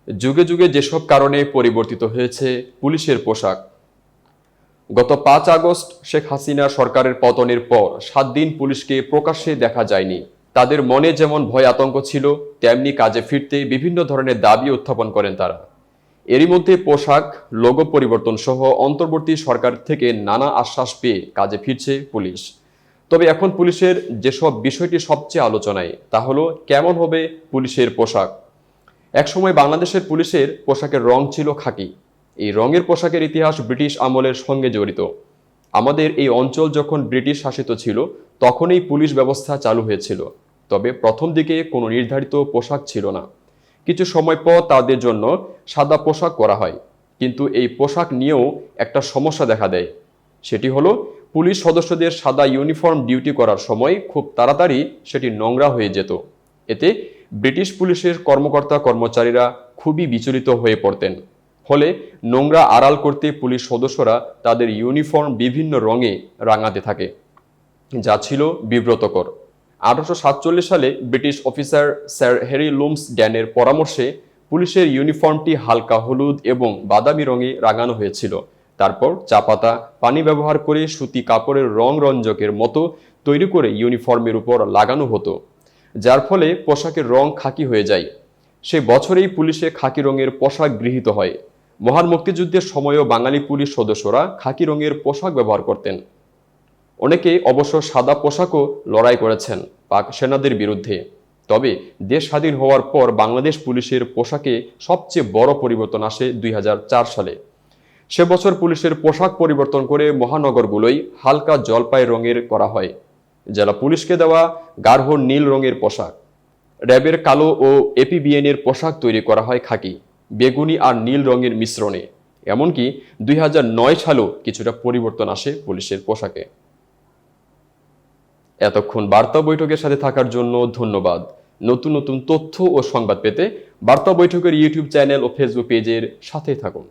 যুগে যুগে যেসব কারণে পরিবর্তিত হয়েছে পুলিশের পোশাক। গত 5 আগস্ট শেখ হাসিনা সরকারের পতনের পর 7 দিন পুলিশকে প্রকাশ্যে দেখা যায়নি। তাদের মনে যেমন ভয় আতঙ্ক ছিল, তেমনি কাজে ফিরতে বিভিন্ন ধরনের দাবি উত্থাপন করেন তারা। এরই মধ্যে পোশাক, লোগো পরিবর্তন সহ অন্তর্বর্তী সরকার থেকে নানা আশ্বাস পেয়ে কাজে ফিরছে পুলিশ। তবে এখন পুলিশের যেসব বিষয়টি সবচেয়ে আলোচনায়, তা হলো কেমন হবে পুলিশের পোশাক। একসময় বাংলাদেশের পুলিশের পোশাকের রং ছিল খাকি। এই রঙের পোশাকের ইতিহাস ব্রিটিশ আমলের সঙ্গে জড়িত। আমাদের এই অঞ্চল যখন ব্রিটিশ শাসিত ছিল, তখনই পুলিশ ব্যবস্থা চালু হয়েছিল। তবে প্রথম দিকে কোনো নির্ধারিত পোশাক ছিল না। কিছু সময় পর তাদের জন্য সাদা পোশাক করা হয়। কিন্তু এই পোশাক নিয়েও একটা সমস্যা দেখা দেয়। সেটি হলো, পুলিশ সদস্যদের সাদা ইউনিফর্ম ডিউটি করার সময় খুব তাড়াতাড়ি সেটি নোংরা হয়ে যেত। এতে ব্রিটিশ পুলিশের কর্মকর্তা কর্মচারীরা খুবই বিচলিত হয়ে পড়তেন। ফলে নোংরা আড়াল করতে পুলিশ সদস্যরা তাদের ইউনিফর্ম বিভিন্ন রঙে রাঙাতে থাকে, যা ছিল বিব্রতকর। 1847 সালে ব্রিটিশ অফিসার স্যার হ্যারি লুমস ড্যানের পরামর্শে পুলিশের ইউনিফর্মটি হালকা হলুদ এবং বাদামি রঙে রাঙানো হয়েছিল। তারপর চা পাতা, পানি ব্যবহার করে সুতি কাপড়ের রং রঞ্জকের মতো তৈরি করে ইউনিফর্মের উপর লাগানো হতো, যার ফলে পোশাকের রং খাকি হয়ে যায়। সে বছরেই পুলিশে খাকি রঙের পোশাক গৃহীত হয়। মহান মুক্তিযুদ্ধের সময়ও বাঙালি পুলিশ সদস্যরা খাকি রঙের পোশাক ব্যবহার করতেন। অনেকে অবশ্য সাদা পোশাকও লড়াই করেছেন পাক সেনাদের বিরুদ্ধে। তবে দেশ স্বাধীন হওয়ার পর বাংলাদেশ পুলিশের পোশাকে সবচেয়ে বড় পরিবর্তন আসে 2004 সালে। সে বছর পুলিশের পোশাক পরিবর্তন করে মহানগরগুলোই হালকা জলপাই রঙের করা হয়। জেলা পুলিশকে দেওয়া গাঢ় নীল রঙের পোশাক। র্যাবের কালো ও এপিবিএনের পোশাক তৈরি করা হয় খাকি, বেগুনি আর নীল রঙের মিশ্রণে। এমনকি 2009 সালেও কিছুটা পরিবর্তন আসে পুলিশের পোশাকে। এতক্ষণ বার্তা বৈঠকের সাথে থাকার জন্য ধন্যবাদ। নতুন নতুন তথ্য ও সংবাদ পেতে বার্তা বৈঠকের ইউটিউব চ্যানেল ও ফেসবুক পেজের সাথেই থাকুন।